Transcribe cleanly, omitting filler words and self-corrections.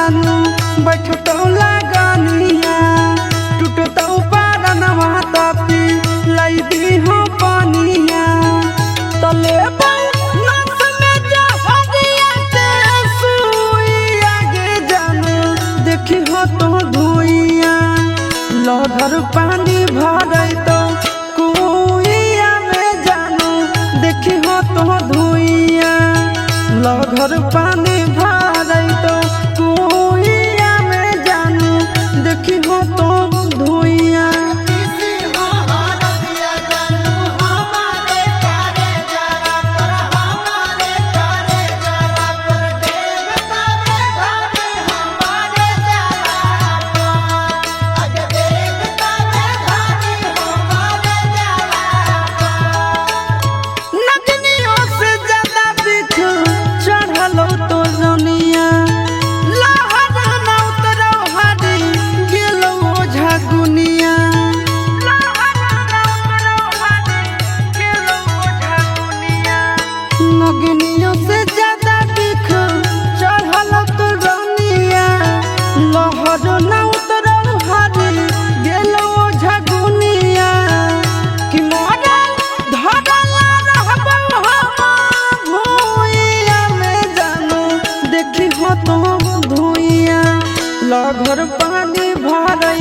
जानू बैठतो लगनिया टूटतो पारनवा तपी लाई दी हो पानिया तले नस में जहरिया ते सुई आगे जानू देखी हो तो धुइया लहर पानी भरै तो कुइया में जानू देखी हो तो धुइया लहर पानी भरै तो कुइया में जानू देखी हो तो धुइया नगनियों से ज्यादा दिख चढ़ल तो रनिया लहर न उतरल हरी गेलो झगुनिया कि मरल धरल रहबो हम भुइया में जानू देखी हो तो धुइया लहर पानी भरै